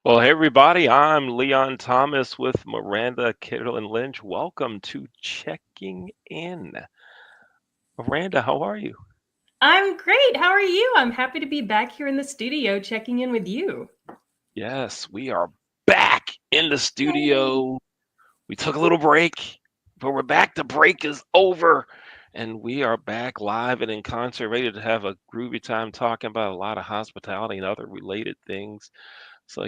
Well, hey everybody, I'm Leon Thomas with Miranda Kittle and Lynch. Welcome to Checking In. Miranda, how are you? I'm great. How are you? I'm happy to be back here in the studio checking in with you. Yes, we are back in the Yay. studio. We took a little break, but we're back. The break is over, and we are back live and in concert, ready to have a groovy time talking about a lot of hospitality and other related things. So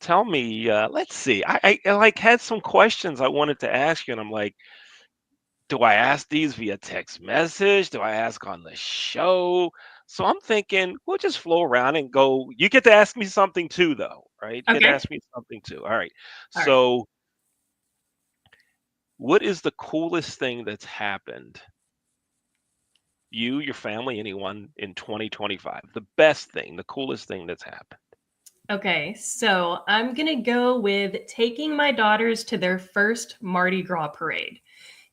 tell me, let's see. I like had some questions I wanted to ask you, and I'm like, do I ask these via text message? Do I ask on the show? So I'm thinking we'll just flow around and go. You get to ask me something too, though, right? You get to Okay. ask me something too. All right. All right. So, what is the coolest thing that's happened? You, your family, anyone in 2025? The best thing, the coolest thing that's happened. Okay. So I'm going to go with taking my daughters to their first Mardi Gras parade.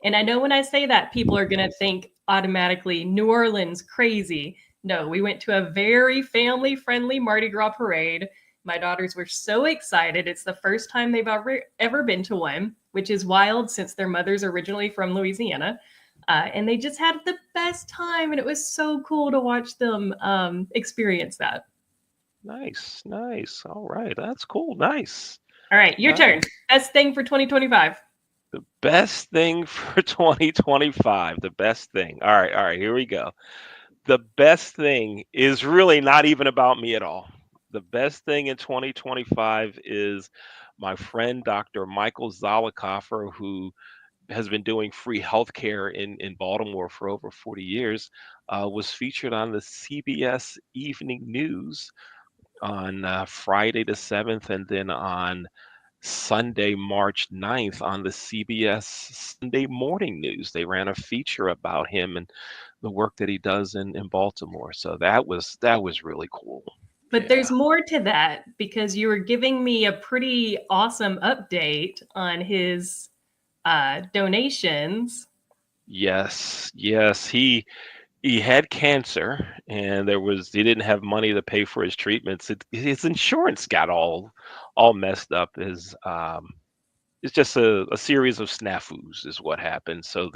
And I know when I say that, people are going to think automatically New Orleans crazy. No, we went to a very family friendly Mardi Gras parade. My daughters were so excited. It's the first time they've ever been to one, which is wild since their mother's originally from Louisiana. And they just had the best time. And it was so cool to watch them experience that. Nice, nice. All right, that's cool. Nice, All right, your nice. turn. Best thing for 2025. The best thing for 2025. The best thing. All right, here we go. The best thing is really not even about me at all. The best thing in 2025 is my friend Dr. Michael Zollicoffer, who has been doing free healthcare in Baltimore for over 40 years, was featured on the CBS Evening News on Friday the 7th, and then on Sunday, March 9th, on the CBS Sunday Morning News. They ran a feature about him and the work that he does in Baltimore. So that was really cool. But Yeah. there's more to that because you were giving me a pretty awesome update on his donations. Yes, yes. He had cancer and he didn't have money to pay for his treatments. His insurance got all messed up. It's just a series of snafus is what happened. So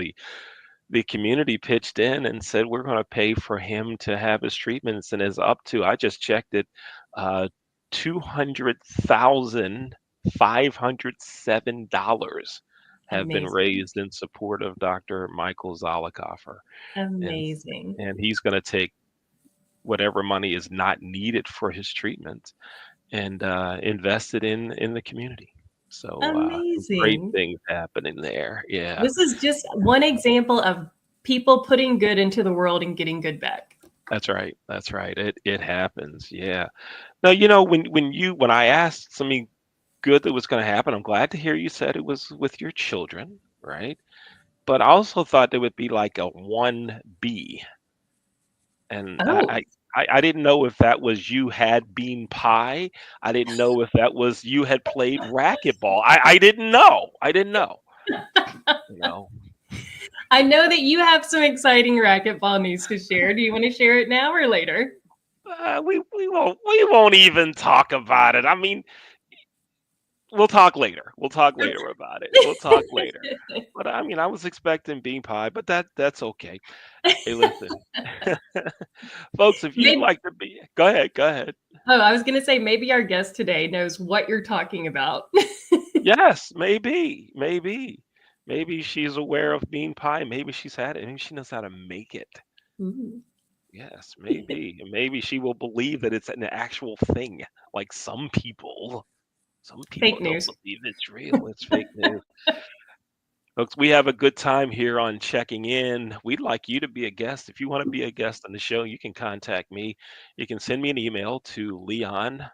the community pitched in and said we're going to pay for him to have his treatments, and is up to, I just checked it, 200,507 dollars have been Amazing. raised in support of Dr. Michael Zollicoffer, and Amazing. and he's going to take whatever money is not needed for his treatment and invest it in the community. So some great Amazing. things happening there. Yeah. This is just one example of people putting good into the world and getting good back. That's right. That's right. It happens. Yeah. Now, when I asked something good that was going to happen, I'm glad to hear you said it was with your children, right? But I also thought there would be like a 1B, and Oh, I didn't know if that was you had bean pie. I didn't know if that was you had played racquetball. I didn't know. I didn't know. You know. I know that you have some exciting racquetball news to share. Do you want to share it now or later? We won't even talk about it. I mean, we'll talk later. We'll talk later about it. We'll talk later. But I mean, I was expecting bean pie, but that's okay. Hey, listen, folks, if you'd Maybe, like to be, go ahead, go ahead. oh, I was going to say maybe our guest today knows what you're talking about. Yes, maybe she's aware of bean pie. Maybe she's had it. Maybe she knows how to make it. Ooh. Yes, maybe she will believe that it's an actual thing. Like some Fake people don't news. believe it's real. It's fake news. Folks, we have a good time here on Checking In. We'd like you to be a guest. If you want to be a guest on the show, you can contact me. You can send me an email to Leon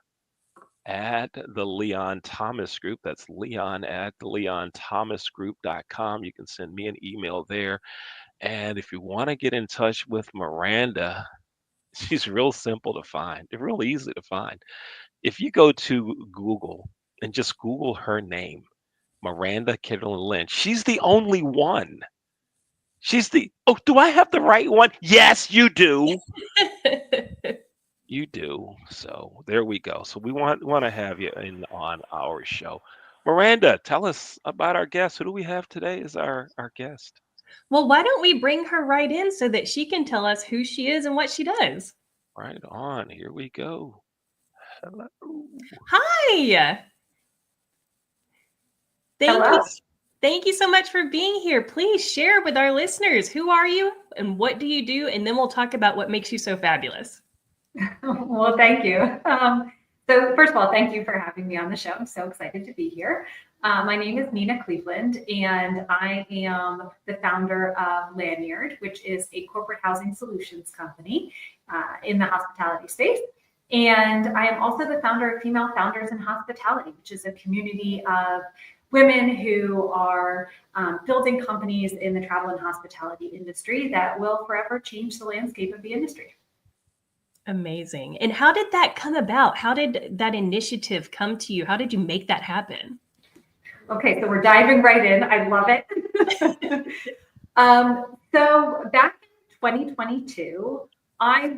at the Leon Thomas Group. That's Leon at the leonthomasgroup.com. You can send me an email there. And if you want to get in touch with Miranda, she's real simple to find, real easy to find. If you go to Google and just Google her name, Miranda Kittle Lynch, she's the only one. Oh, do I have the right one? Yes, you do. You do. So there we go. So we want to have you in on our show. Miranda, tell us about our guest. Who do we have today as our guest? Well, why don't we bring her right in so that she can tell us who she is and what she does? Right on. Here we go. Hello. Hi. Thank you. Hello. Thank you so much for being here. Please share with our listeners, who are you and what do you do? And then we'll talk about what makes you so fabulous. Well, thank you. So first of all, thank you for having me on the show. I'm so excited to be here. My name is Nina Kleaveland, and I am the founder of Lanyard, which is a corporate housing solutions company in the hospitality space. And I am also the founder of Female Founders in Hospitality, which is a community of women who are building companies in the travel and hospitality industry that will forever change the landscape of the industry. Amazing. And how did that come about? How did that initiative come to you? How did you make that happen? Okay, so we're diving right in. I love it. So back in 2022, I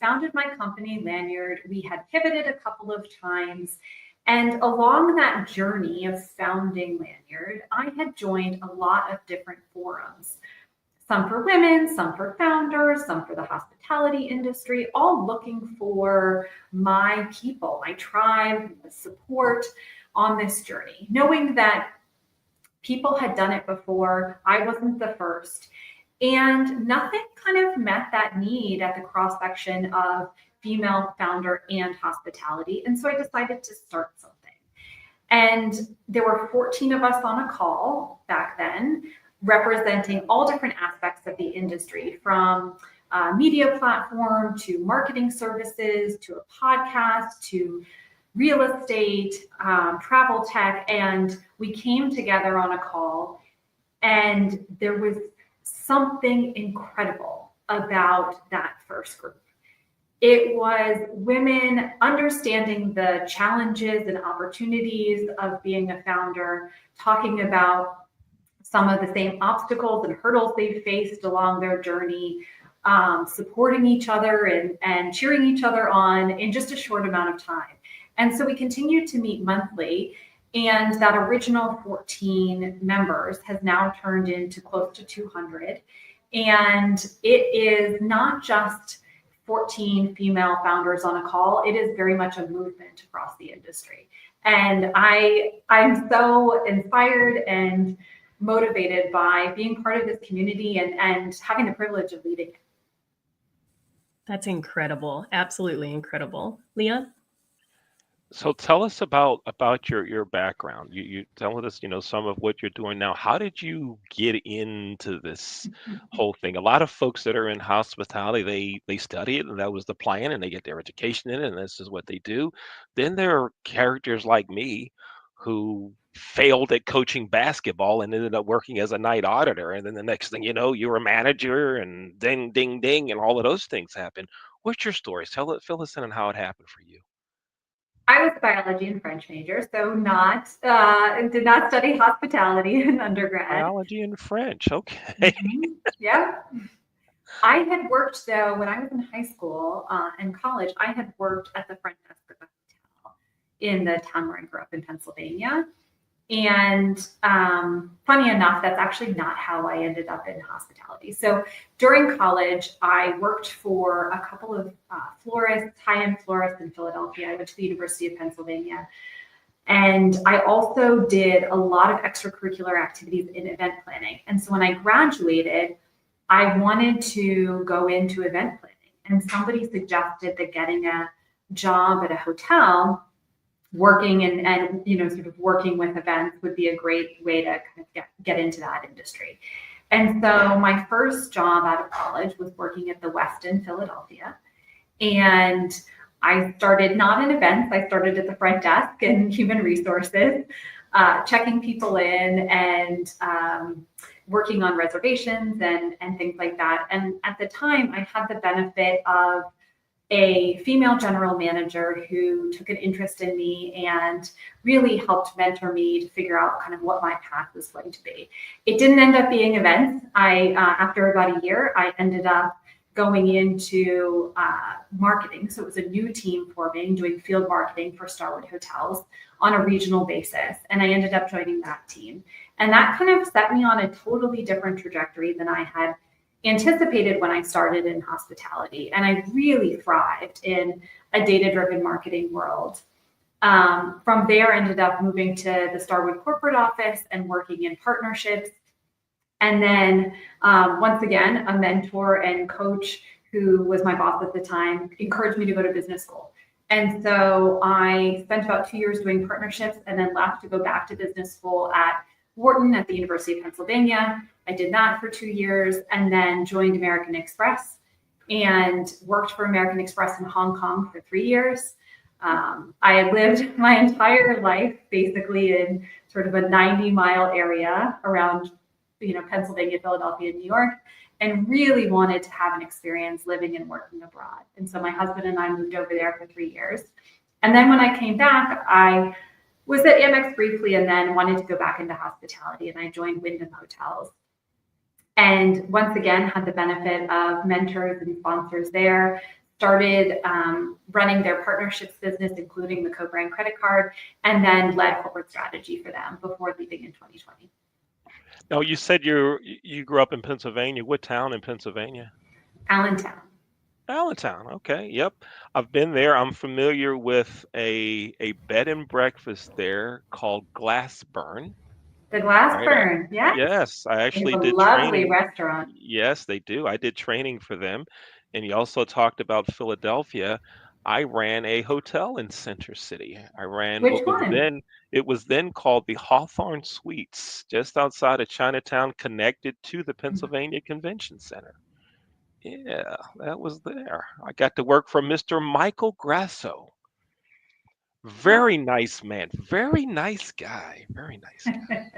founded my company, Lanyard. We had pivoted a couple of times. And along that journey of founding Lanyard, I had joined a lot of different forums. Some for women, some for founders, some for the hospitality industry, all looking for my people, my tribe, support on this journey, knowing that people had done it before. I wasn't the first. And nothing kind of met that need at the cross section of female founder and hospitality. And so I decided to start something. And there were 14 of us on a call back then, representing all different aspects of the industry, from a media platform to marketing services to a podcast to real estate, travel tech. And we came together on a call, and there was something incredible about that first group. It was women understanding the challenges and opportunities of being a founder, talking about some of the same obstacles and hurdles they've faced along their journey, supporting each other and cheering each other on in just a short amount of time. And so we continue to meet monthly. And that original 14 members has now turned into close to 200. And it is not just 14 female founders on a call. It is very much a movement across the industry. And I'm so inspired and motivated by being part of this community and having the privilege of leading it. That's incredible. Absolutely incredible. Leon? So tell us about your background. You telling us, some of what you're doing now. How did you get into this whole thing? A lot of folks that are in hospitality, they study it, and that was the plan, and they get their education in it, and this is what they do. Then there are characters like me who failed at coaching basketball and ended up working as a night auditor. And then the next thing you know, you're a manager, and ding, ding, ding, and all of those things happen. What's your story? Fill us in on how it happened for you. I was a biology and French major, so did not study hospitality in undergrad. Biology and French. Okay. Mm-hmm. Yeah. I had worked, though, when I was in high school and college, I had worked at the front desk of a hotel in the town where I grew up in Pennsylvania. And funny enough, that's actually not how I ended up in hospitality. So during college, I worked for a couple of florists, high-end florists in Philadelphia. I went to the University of Pennsylvania. And I also did a lot of extracurricular activities in event planning. And so when I graduated, I wanted to go into event planning. And somebody suggested that getting a job at a hotel, working and sort of working with events would be a great way to kind of get into that industry. And so my first job out of college was working at the Westin Philadelphia. And I started not in events, I started at the front desk and human resources, checking people in and working on reservations and things like that. And at the time, I had the benefit of a female general manager who took an interest in me and really helped mentor me to figure out kind of what my path was going to be. It didn't end up being events. After about a year, I ended up going into marketing. So it was a new team forming, doing field marketing for Starwood Hotels on a regional basis. And I ended up joining that team. And that kind of set me on a totally different trajectory than I had anticipated when I started in hospitality. And I really thrived in a data-driven marketing world. From there, ended up moving to the Starwood corporate office and working in partnerships. And then once again, a mentor and coach who was my boss at the time encouraged me to go to business school. And so I spent about 2 years doing partnerships and then left to go back to business school at Wharton at the University of Pennsylvania. I did that for 2 years and then joined American Express and worked for American Express in Hong Kong for 3 years. I had lived my entire life basically in sort of a 90-mile area around Pennsylvania, Philadelphia, New York, and really wanted to have an experience living and working abroad. And so my husband and I moved over there for 3 years. And then when I came back, I was at Amex briefly and then wanted to go back into hospitality, and I joined Wyndham Hotels. And once again, had the benefit of mentors and sponsors there, started running their partnerships business, including the co-brand credit card, and then led corporate strategy for them before leaving in 2020. Now, you said you grew up in Pennsylvania. What town in Pennsylvania? Allentown. Allentown. Okay. Yep. I've been there. I'm familiar with a bed and breakfast there called Glassburn. The Glassburn, Right. yeah. Yes, I actually It's a did lovely training. restaurant. Yes, they do. I did training for them. And you also talked about Philadelphia. I ran a hotel in Center City. I ran Which what was one? then it was then called the Hawthorne Suites, just outside of Chinatown, connected to the Pennsylvania Convention Center. Yeah, that was there. I got to work for Mr. Michael Grasso. Very nice man, very nice guy, very nice guy.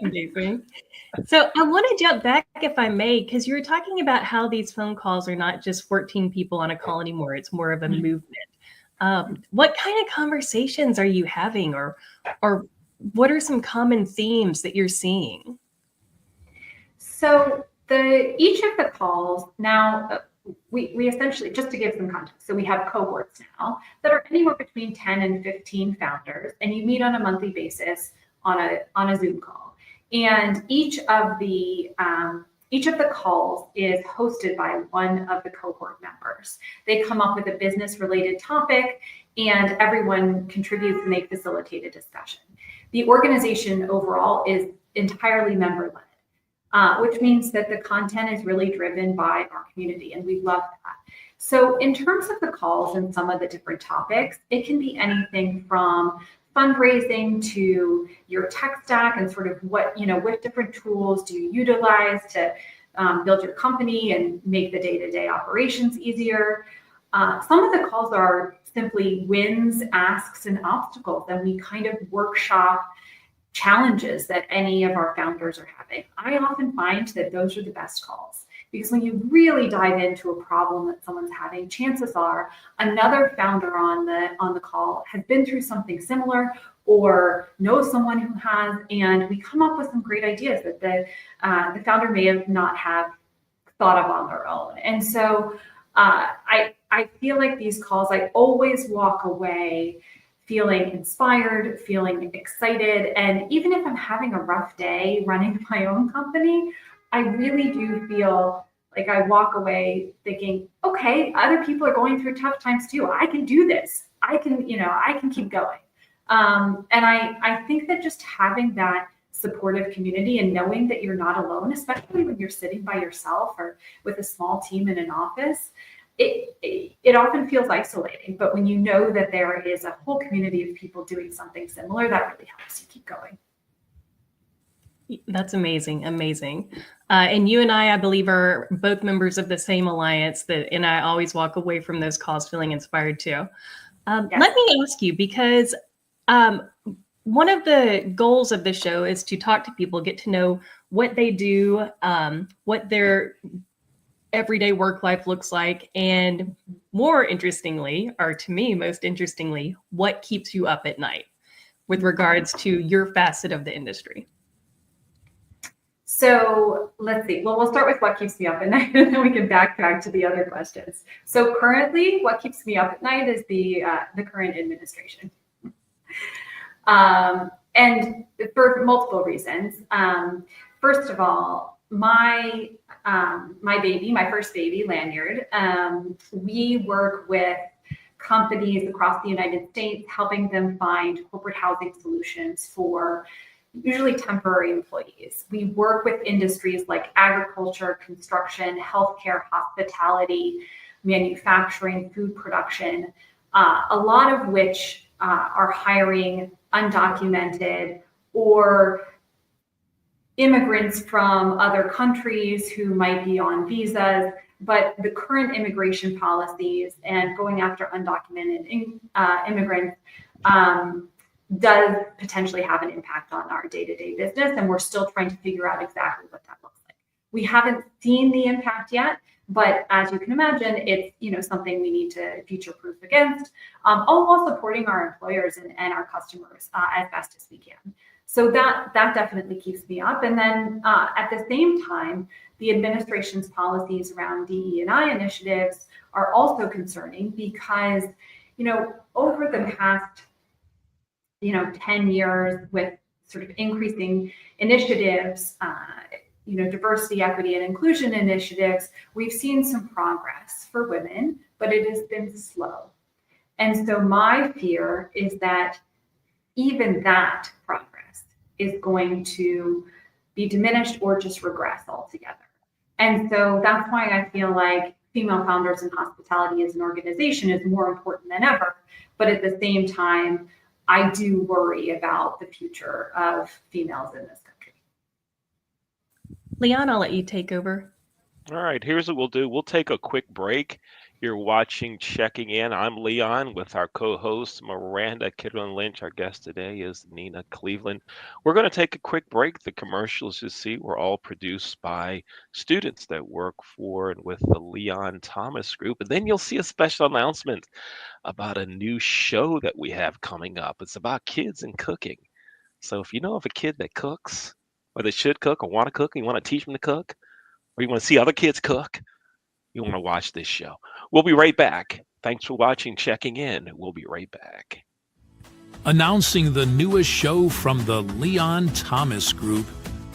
Amazing. So I want to jump back, if I may, because you were talking about how these phone calls are not just 14 people on a call anymore. It's more of a movement. What kind of conversations are you having, or what are some common themes that you're seeing? So each of the calls now, we essentially, just to give some context, so we have cohorts now that are anywhere between 10 and 15 founders, and you meet on a monthly basis on a Zoom call. And each of the calls is hosted by one of the cohort members. They come up with a business-related topic, and everyone contributes and they facilitate a discussion. The organization overall is entirely member-led. Which means that the content is really driven by our community, and we love that. So in terms of the calls and some of the different topics, it can be anything from fundraising to your tech stack and sort of what different tools do you utilize to build your company and make the day-to-day operations easier. Some of the calls are simply wins, asks, and obstacles, and we kind of workshop challenges that any of our founders are having. I often find that those are the best calls, because when you really dive into a problem that someone's having, chances are another founder on the call has been through something similar or knows someone who has, and we come up with some great ideas that the founder may have not have thought of on their own. And so I feel like these calls, I always walk away feeling inspired, feeling excited. And even if I'm having a rough day running my own company, I really do feel like I walk away thinking, okay, other people are going through tough times too. I can do this. I can keep going. And I think that just having that supportive community and knowing that you're not alone, especially when you're sitting by yourself or with a small team in an office, it often feels isolating, but when you know that there is a whole community of people doing something similar, that really helps you keep going. That's amazing. And you and I believe, are both members of the same alliance, and I always walk away from those calls feeling inspired too. Yes. Let me ask you, because one of the goals of the show is to talk to people, get to know what they do, what their everyday work life looks like, and more interestingly, or to me most interestingly, what keeps you up at night with regards to your facet of the industry. So let's see. Well, we'll start with what keeps me up at night, and then we can backtrack to the other questions. So currently, what keeps me up at night is the current administration, and for multiple reasons. First of all, my first baby, Lanyard. We work with companies across the United States, helping them find corporate housing solutions for usually temporary employees. We work with industries like agriculture, construction, healthcare, hospitality, manufacturing, food production, a lot of which are hiring undocumented or immigrants from other countries who might be on visas. But the current immigration policies and going after undocumented immigrants does potentially have an impact on our day-to-day business, and we're still trying to figure out exactly what that looks like. We haven't seen the impact yet, but as you can imagine, it's something we need to future-proof against, all while supporting our employers and our customers as best as we can. So that definitely keeps me up. And then at the same time, the administration's policies around DE&I initiatives are also concerning because, over the past, 10 years with sort of increasing initiatives, diversity, equity, and inclusion initiatives, we've seen some progress for women, but it has been slow. And so my fear is that even that progress is going to be diminished or just regress altogether. And so that's why I feel like female founders in hospitality as an organization is more important than ever. But at the same time, I do worry about the future of females in this country. Leon, I'll let you take over. All right, here's what we'll do. We'll take a quick break. You're watching Checking In. I'm Leon with our co-host, Miranda Kidron-Lynch. Our guest today is Nina Kleaveland. We're going to take a quick break. The commercials you see were all produced by students that work for and with the Leon Thomas Group. And then you'll see a special announcement about a new show that we have coming up. It's about kids and cooking. So if you know of a kid that cooks, or they should cook or want to cook, and you want to teach them to cook, or you want to see other kids cook, you want to watch this show. We'll be right back. Thanks for watching Checking In. We'll be right back. Announcing the newest show from the Leon Thomas Group,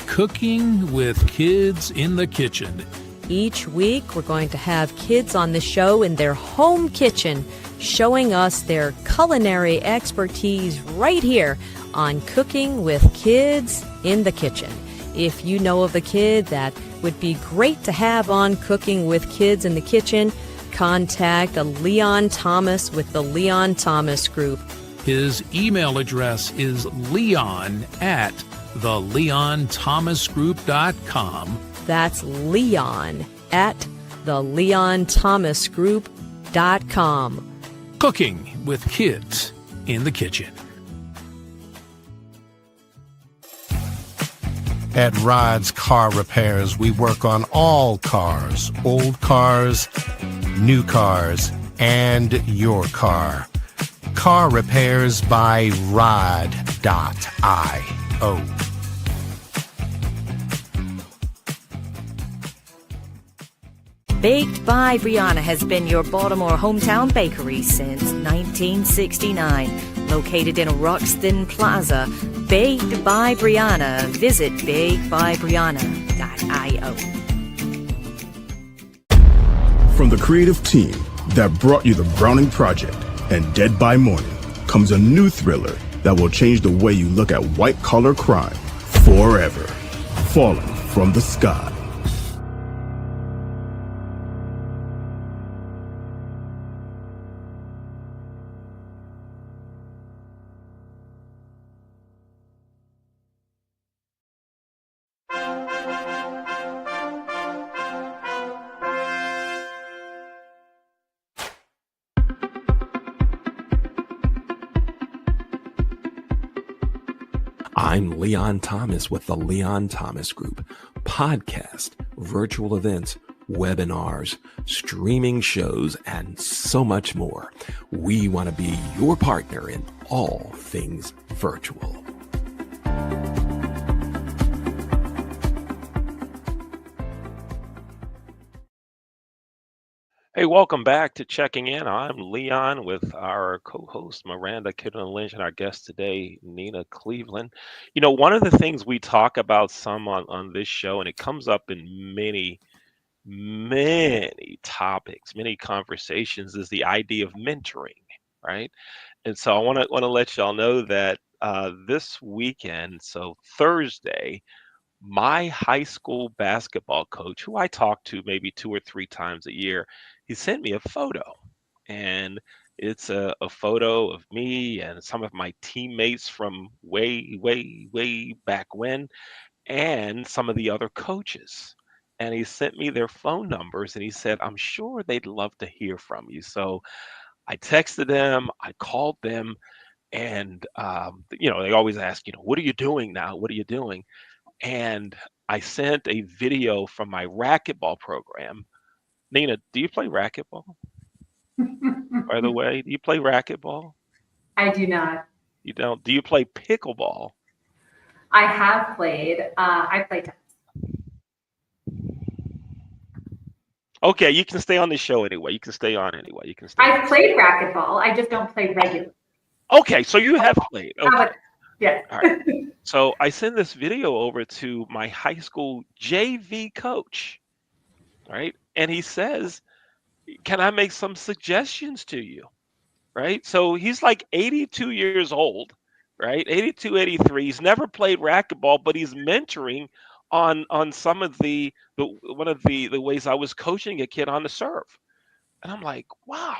Cooking with Kids in the Kitchen. Each week, we're going to have kids on the show in their home kitchen, showing us their culinary expertise right here on Cooking with Kids in the Kitchen. If you know of a kid that would be great to have on Cooking with Kids in the Kitchen, contact Leon Thomas with the Leon Thomas Group. His email address is leon@theleonthomasgroup.com. That's leon@theleonthomasgroup.com. Cooking with Kids in the Kitchen. At Rod's Car Repairs, we work on all cars, old cars, new cars, and your car. Car Repairs by Rod.io. Baked by Brianna has been your Baltimore hometown bakery since 1969. Located in Roxton Plaza, Baked by Brianna. Visit bakedbybrianna.io. From the creative team that brought you The Browning Project and Dead by Morning comes a new thriller that will change the way you look at white-collar crime forever. Falling from the Sky. I'm Leon Thomas with the Leon Thomas Group. Podcast, virtual events, webinars, streaming shows, and so much more. We want to be your partner in all things virtual. Hey, welcome back to Checking In. I'm Leon with our co-host Miranda Kidman Lynch and our guest today, Nina Cleveland. One of the things we talk about some on this show, and it comes up in many topics, many conversations, is the idea of mentoring, right? And so I want to let y'all know that this weekend, so Thursday, my high school basketball coach, who I talk to maybe 2 or 3 times a year, he sent me a photo. And it's a photo of me and some of my teammates from way back when, and some of the other coaches. And he sent me their phone numbers and he said, I'm sure they'd love to hear from you. So I texted them, I called them, and they always ask, what are you doing now? What are you doing? And I sent a video from my racquetball program. Nina, do you play racquetball? By the way, do you play racquetball? I do not. You don't. Do you play pickleball? I have played. I play tennis. Okay, you can stay on the show anyway. You can stay on anyway. You can stay. I've played racquetball. I just don't play regularly. Okay, so you have played. Okay. Yeah. All right. So I send this video over to my high school JV coach, right? And he says, can I make some suggestions to you? Right? So he's like 82 years old, right? 82, 83. He's never played racquetball, but he's mentoring on some of the one of the ways I was coaching a kid on the serve. And I'm like, wow,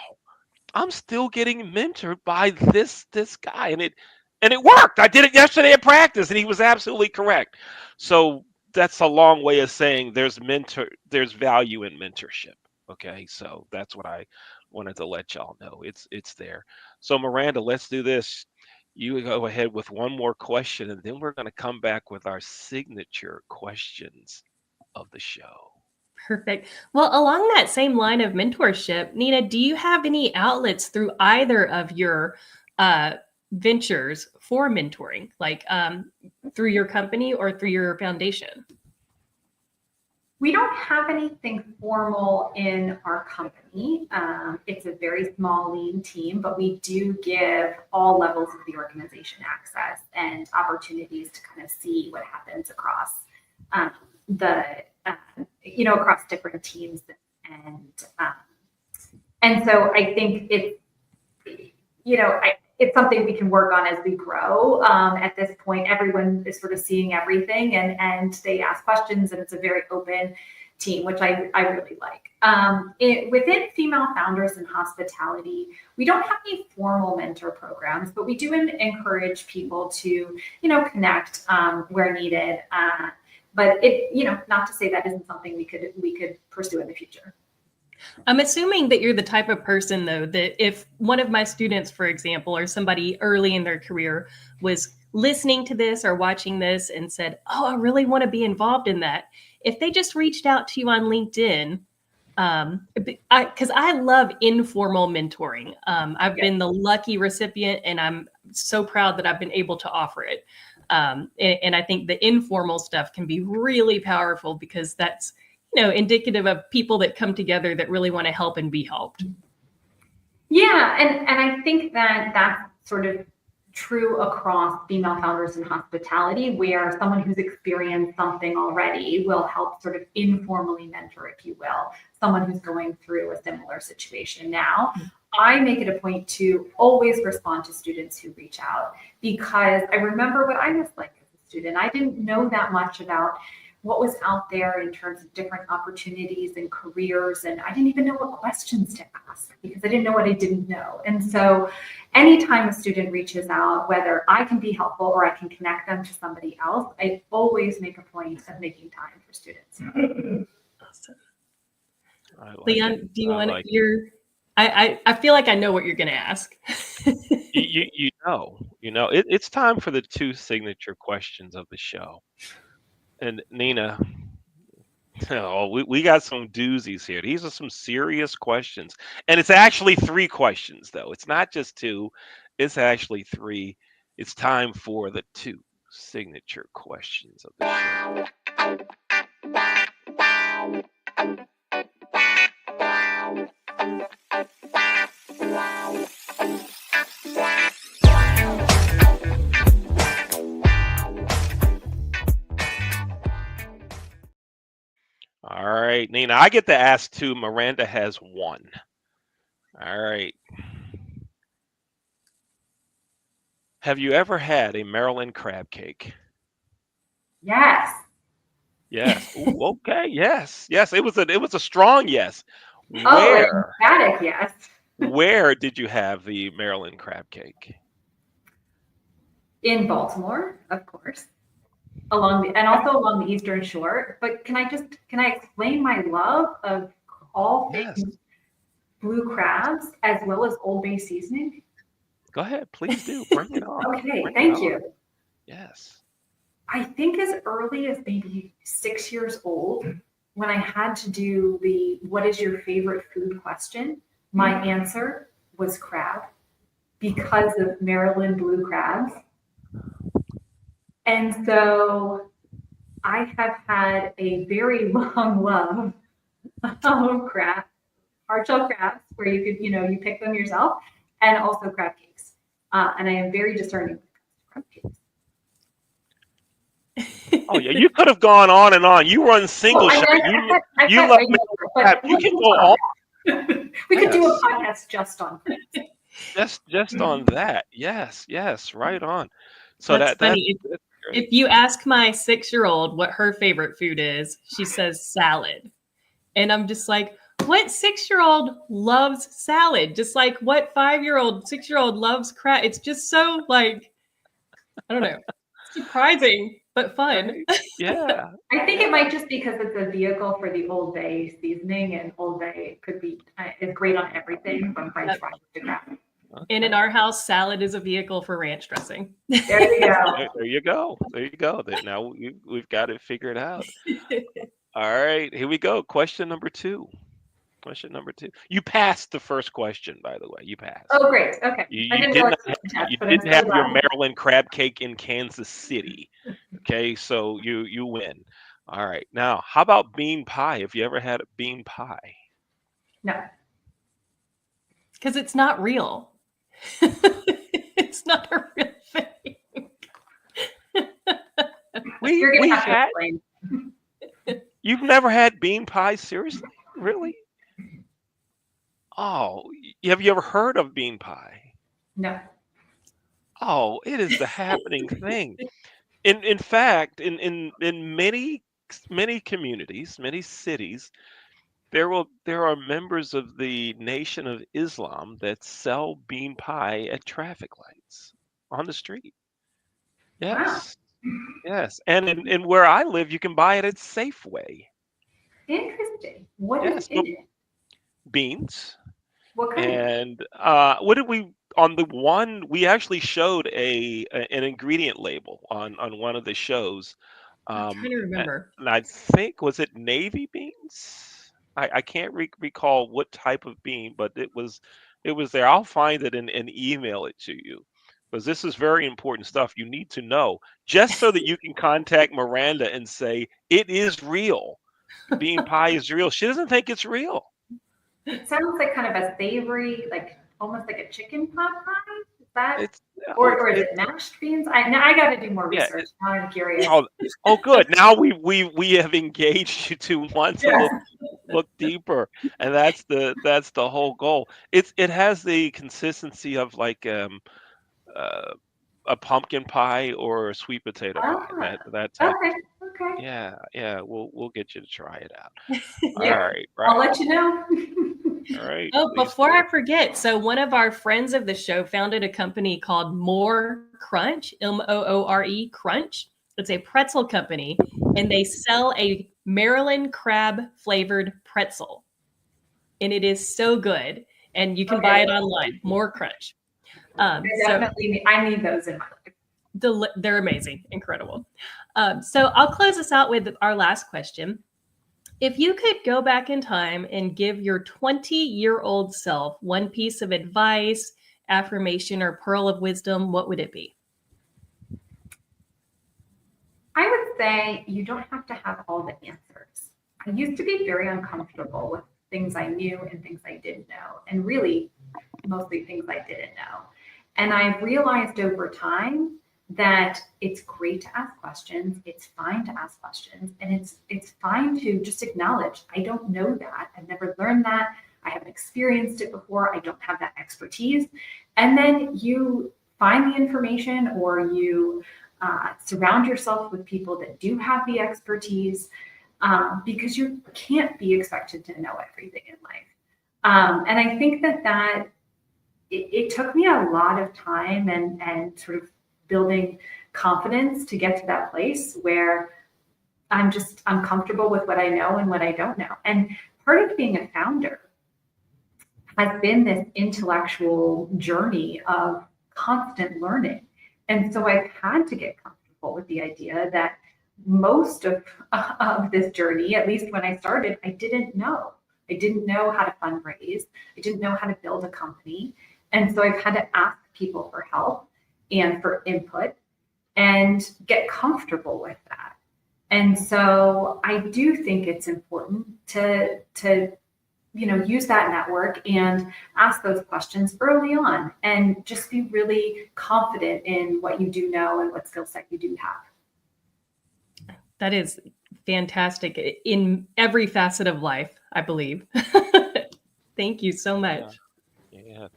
I'm still getting mentored by this guy. And it worked. I did it yesterday at practice, and he was absolutely correct. So that's a long way of saying there's value in mentorship. Okay, so that's what I wanted to let y'all know. It's there. So Miranda, let's do this. You go ahead with one more question, and then we're going to come back with our signature questions of the show. Perfect. Well, along that same line of mentorship, Nina, do you have any outlets through either of your ventures for mentoring, like through your company or through your foundation? We don't have anything formal in our company. It's a very small, lean team, but we do give all levels of the organization access and opportunities to kind of see what happens across across different teams. And so I think it's something we can work on as we grow. At this point, everyone is sort of seeing everything and they ask questions, and it's a very open team, which I really like. Within female founders in hospitality, we don't have any formal mentor programs, but we do encourage people to, connect where needed. But not to say that isn't something we could pursue in the future. I'm assuming that you're the type of person, though, that if one of my students, for example, or somebody early in their career was listening to this or watching this and said, oh, I really want to be involved in that, if they just reached out to you on LinkedIn, because I love informal mentoring. I've been the lucky recipient, and I'm so proud that I've been able to offer it. And I think the informal stuff can be really powerful because that's indicative of people that come together that really want to help and be helped. Yeah, and I think that that's sort of true across female founders in hospitality, where someone who's experienced something already will help sort of informally mentor, if you will, someone who's going through a similar situation now. I make it a point to always respond to students who reach out, because I remember what I was like as a student. I didn't know that much about what was out there in terms of different opportunities and careers. And I didn't even know what questions to ask because I didn't know what I didn't know. And so anytime a student reaches out, whether I can be helpful or I can connect them to somebody else, I always make a point of making time for students. Awesome. Leon, do you want I feel like I know what you're going to ask. It's time for the 2 signature questions of the show. And Nina, we got some doozies here. These are some serious questions. And it's actually 3 questions, though. It's not just 2. It's actually 3. It's time for the 2 signature questions of the show. All right, Nina, I get to ask two. Miranda has one. All right. Have you ever had a Maryland crab cake? Yes. Yes. Ooh, okay. Yes. Yes. It was a strong yes. Oh, an Where emphatic yes. where did you have the Maryland crab cake? In Baltimore, of course, and also along the Eastern Shore. But can I explain my love of all Yes. things blue crabs as well as Old Bay seasoning? Go ahead. Please do. Bring it on. Okay, Bring it thank on. you. Yes. I think as early as maybe 6 years old, when I had to do the what is your favorite food question, my answer was crab because of Maryland blue crabs. And so I have had a very long love of crab, hard shell crabs, where you could, you pick them yourself, and also crab cakes. And I am very discerning when it comes to crab cakes. Oh yeah, you could have gone on and on. You run single shot. You love regular, crab. but You can go on. we could do a Yes. podcast just on crabs. Just on that. Yes. Yes. Right on. So That's that's funny. great. If you ask my 6-year-old what her favorite food is, she says salad. And I'm just like, what 6-year-old loves salad? Just like what 5-year-old, 6-year-old loves crab. It's just so like, I don't know, surprising, but fun. Right? Yeah. I think it might just because it's a vehicle for the Old Bay seasoning, and Old Bay is great on everything from French fries to crab. And in our house, salad is a vehicle for ranch dressing. There you go. There you go. There you go. Now we've got it figured out. All right, here we go. Question number two. Question number two. You passed the first question, by the way. You passed. Oh, great. Okay. You, I you didn't did realize not, it was a test, you but I'm didn't so have your glad. Maryland crab cake in Kansas City. Okay, so you win. All right. Now, how about bean pie? Have you ever had a bean pie? No. Because it's not real. It's not a real thing. You're going We to have to had. explain. You've never had bean pie? Seriously? Really? Oh, have you ever heard of bean pie? No. Oh, it is the happening thing. In fact, in many communities, many cities, there are members of the Nation of Islam that sell bean pie at traffic lights on the street. Wow. Yes. Yes. And in where I live, you can buy it at Safeway. Interesting. What is Yes. in it? Beans. What kind? And what did we on the one we actually showed an ingredient label on one of the shows. I'm trying to remember. And I think was it navy beans? I can't recall what type of bean, but it was there. I'll find it and email it to you because this is very important stuff you need to know just so that you can contact Miranda and say it is real. Bean pie is real. She doesn't think it's real. It sounds like kind of a savory, like almost like a chicken pot pie. Is that? It's Or is it mashed beans? I got to do more Yeah, research. Now I'm curious. oh, good. Now we have engaged you to want to Yes. look deeper, and that's the whole goal. It has the consistency of like a pumpkin pie or a sweet potato pie. That type. Okay. Okay. Yeah. We'll get you to try it out. Yeah. All right. I'll let you know. All right. Oh, please before do. I forget, so one of our friends of the show founded a company called More Crunch, Moore Crunch. It's a pretzel company, and they sell a Maryland crab flavored pretzel. And it is so good. And you can buy it online, More Crunch. I need those in my life. They're amazing, incredible. So I'll close this out with our last question. If you could go back in time and give your 20-year-old self one piece of advice, affirmation, or pearl of wisdom, what would it be? I would say you don't have to have all the answers. I used to be very uncomfortable with things I knew and things I didn't know, and really mostly things I didn't know. And I realized over time that it's great to ask questions. It's fine to ask questions, and it's fine to just acknowledge, I don't know that. I've never learned that. I haven't experienced it before. I don't have that expertise. And then you find the information, or you surround yourself with people that do have the expertise, because you can't be expected to know everything in life. And I think that it took me a lot of time and sort of building confidence to get to that place where I'm comfortable with what I know and what I don't know. And part of being a founder has been this intellectual journey of constant learning. And so I've had to get comfortable with the idea that most of this journey, at least when I started, I didn't know. I didn't know how to fundraise. I didn't know how to build a company. And so I've had to ask people for help and for input and get comfortable with that. And so I do think it's important to use that network and ask those questions early on, and just be really confident in what you do know and what skill set you do have. That is fantastic in every facet of life, I believe. Thank you so much. Yeah.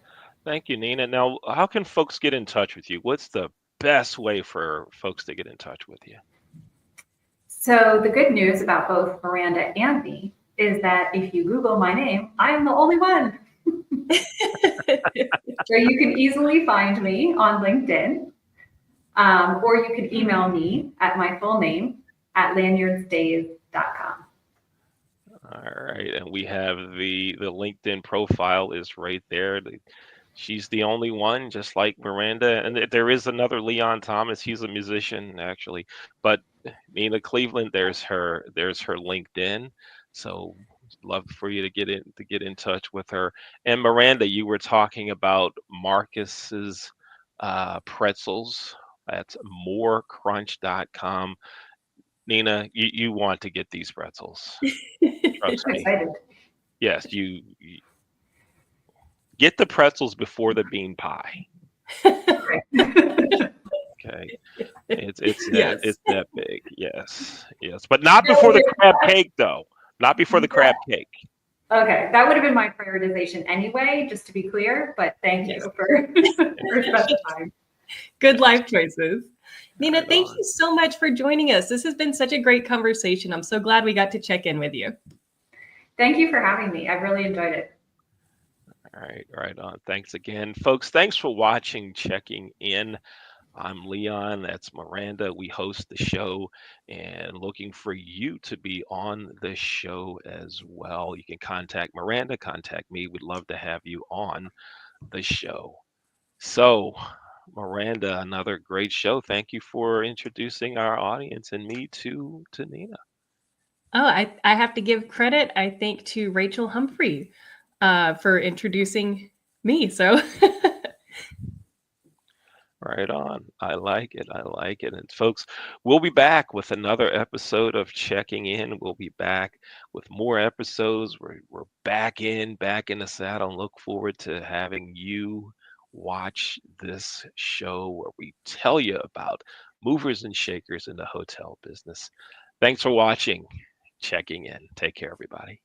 Thank you, Nina. Now, how can folks get in touch with you? What's the best way for folks to get in touch with you? So the good news about both Miranda and me is that if you Google my name, I am the only one. So you can easily find me on LinkedIn, or you can email me at my full name at lanyardsdays.com. All right, and we have the LinkedIn profile is right there. She's the only one, just like Miranda. And there is another Leon Thomas. He's a musician, actually. But Nina Kleaveland, there's her LinkedIn. So love for you to get in touch with her. And Miranda, you were talking about Marcus's pretzels. That's morecrunch.com. Nina, you want to get these pretzels. Trust me. Excited. Yes, you get the pretzels before the bean pie. Okay. It's that big. Yes. But not before the crab cake, though. Not before the crab cake. Okay, that would have been my prioritization anyway, just to be clear. But thank you for specifying. Good life choices. Nina, thank you so much for joining us. This has been such a great conversation. I'm so glad we got to check in with you. Thank you for having me. I've really enjoyed it. All right on. Thanks again, folks. Thanks for watching, checking in. I'm Leon. That's Miranda. We host the show and looking for you to be on the show as well. You can contact Miranda, contact me. We'd love to have you on the show. So, Miranda, another great show. Thank you for introducing our audience and me to Nina. Oh, I have to give credit, I think, to Rachel Humphrey for introducing me. So right on. I like it. And folks, we'll be back with another episode of Checking In. We'll be back with more episodes. We're back in the saddle, and look forward to having you watch this show where we tell you about movers and shakers in the hotel business. Thanks for watching, Checking In. Take care, everybody.